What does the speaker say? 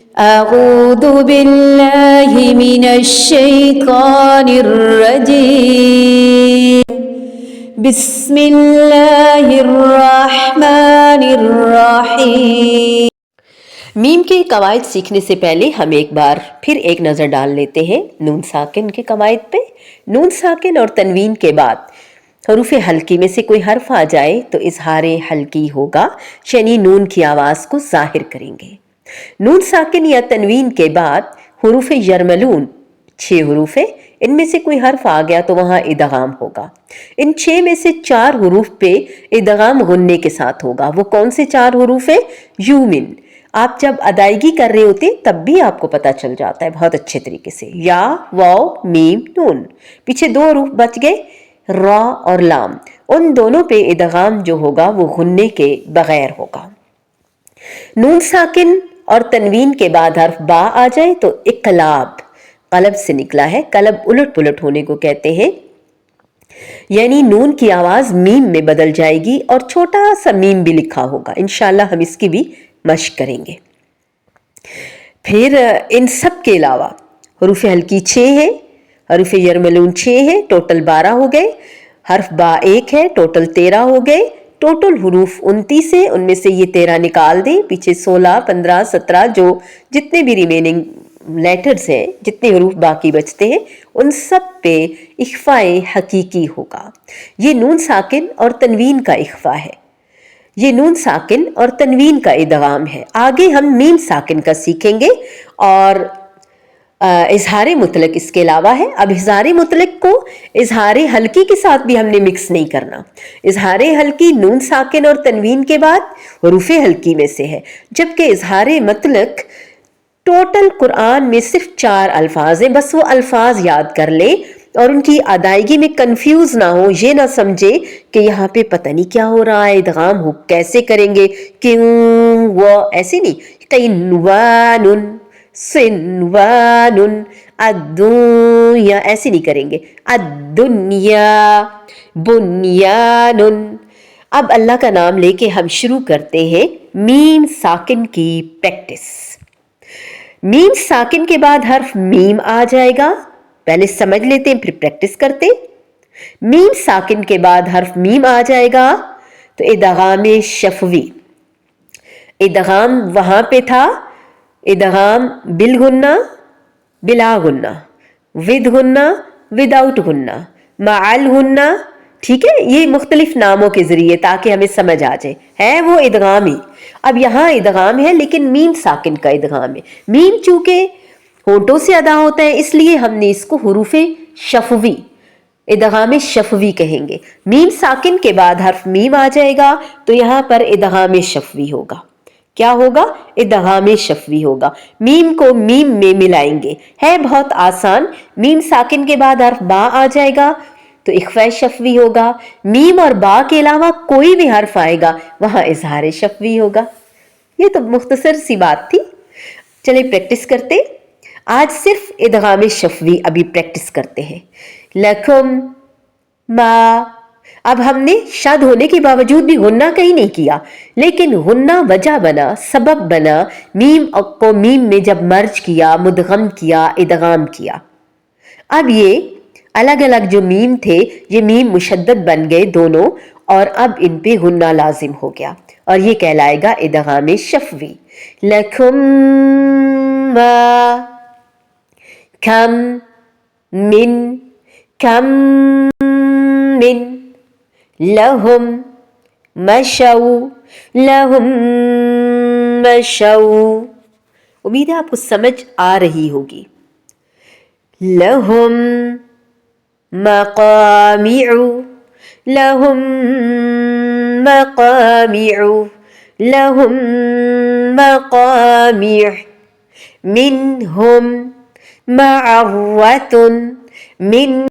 أعوذ بالله من الشيطان الرجيم بسم الله الرحمن الرحیم۔ میم کے قواعد سیکھنے سے پہلے ہم ایک بار پھر ایک نظر ڈال لیتے ہیں نون ساکن کے قواعد پہ۔ نون ساکن اور تنوین کے بعد حروف حلقی میں سے کوئی حرف آ جائے تو اظہار حلقی ہوگا، یعنی نون کی آواز کو ظاہر کریں گے۔ نون ساکن یا تنوین کے بعد حروف یرملون 6 حروف ہیں، ان میں سے کوئی حرف آ گیا تو وہاں ادغام ہوگا۔ ان 6 میں سے 4 حروف پہ ادغام غنے کے ساتھ ہوگا۔ وہ کون سے 4 حروف ہیں؟ یومن۔ آپ جب ادائیگی کر رہے ہوتے تب بھی آپ کو پتہ چل جاتا ہے بہت اچھے طریقے سے۔ یا، واو، میم، نون۔ پیچھے 2 حروف بچ گئے، را اور لام۔ ان دونوں پہ ادغام جو ہوگا وہ غنے کے بغیر ہوگا۔ نون ساکن اور تنوین کے بعد حرف با آ جائے تو اقلاب، قلب سے نکلا ہے، قلب الٹ پلٹ ہونے کو کہتے ہیں، یعنی نون کی آواز میم میں بدل جائے گی اور چھوٹا سا میم بھی لکھا ہوگا۔ انشاءاللہ ہم اس کی بھی مشق کریں گے۔ پھر ان سب کے علاوہ حروف حلقی 6 ہیں، حروف یرملون 6 ہیں، ٹوٹل 12 ہو گئے۔ حرف با 1 ہے، ٹوٹل 13 ہو گئے۔ ٹوٹل حروف 29 ہیں، ان میں سے یہ 13 نکال دیں، پیچھے 16، 15، 17 جو جتنے بھی ریمیننگ لیٹرز ہیں، جتنے حروف باقی بچتے ہیں، ان سب پہ اخفاء حقیقی ہوگا۔ یہ نون ساکن اور تنوین کا اخفاء ہے، یہ نون ساکن اور تنوین کا ادغام ہے۔ آگے ہم میم ساکن کا سیکھیں گے اور اظہار مطلق اس کے علاوہ ہے۔ اب اظہار مطلق کو اظہار حلقی کے ساتھ بھی ہم نے مکس نہیں کرنا۔ اظہار حلقی نون ساکن اور تنوین کے بعد حروف حلقی میں سے ہے، جبکہ اظہار مطلق ٹوٹل قرآن میں صرف 4 الفاظ ہیں، بس وہ الفاظ یاد کر لیں اور ان کی ادائیگی میں کنفیوز نہ ہو، یہ نہ سمجھے کہ یہاں پہ پتہ نہیں کیا ہو رہا ہے، ادغام ہو کیسے کریں گے، کیوں وہ ایسے نہیں، قینوان، سنوان، الدنیا ایسے نہیں کریں گے، الدنیا، بنیان۔ اب اللہ کا نام لے کے ہم شروع کرتے ہیں میم ساکن کی پریکٹس۔ میم ساکن کے بعد حرف میم آ جائے گا، پہلے سمجھ لیتے ہیں پھر پریکٹس کرتے۔ میم ساکن کے بعد حرف میم آ جائے گا تو ادغام شفوی، ادغام وہاں پہ تھا، ادغام بالغنہ، بلا غنہ، ود غنہ، وداؤٹ غنہ، مع الغنہ، ٹھیک ہے، یہ مختلف ناموں کے ذریعے تاکہ ہمیں سمجھ آ جائے، ہے وہ ادغام ہی۔ اب یہاں ادغام ہے لیکن میم ساکن کا ادغام ہے۔ میم چونکہ ہونٹوں سے ادا ہوتا ہے اس لیے ہم نے اس کو حروف شفوی، ادغام شفوی کہیں گے۔ میم ساکن کے بعد حرف میم آ جائے گا تو یہاں پر ادغام شفوی ہوگا۔ کیا ہوگا؟ ادغام شفوی ہوگا۔ میم کو میم میں ملائیں گے، ہے بہت آسان۔ میم ساکن کے بعد حرف با آ جائے گا تو اخفاء شفوی ہوگا۔ میم اور با کے علاوہ کوئی بھی حرف آئے گا وہاں اظہار شفوی ہوگا۔ یہ تو مختصر سی بات تھی، چلیں پریکٹس کرتے۔ آج صرف ادغام شفوی ابھی پریکٹس کرتے ہیں۔ لکم، ما، اب ہم نے شاد ہونے کے باوجود بھی غنہ کہیں نہیں کیا، لیکن غنہ وجہ بنا، سبب بنا، میم کو میم میں جب مرج کیا، مدغم کیا، ادغام کیا۔ اب یہ الگ الگ جو میم تھے یہ میم مشدد بن گئے دونوں، اور اب ان پہ غنہ لازم ہو گیا اور یہ کہلائے گا ادغام شفوی۔ لکم ما، کم من، کم من، لہم مشو، لہم مشو۔ امید ہے آپ کو سمجھ آ رہی ہوگی۔ لہم مقامع، لہم مقامع، لہم مقامع، منہم معرۃ، منہم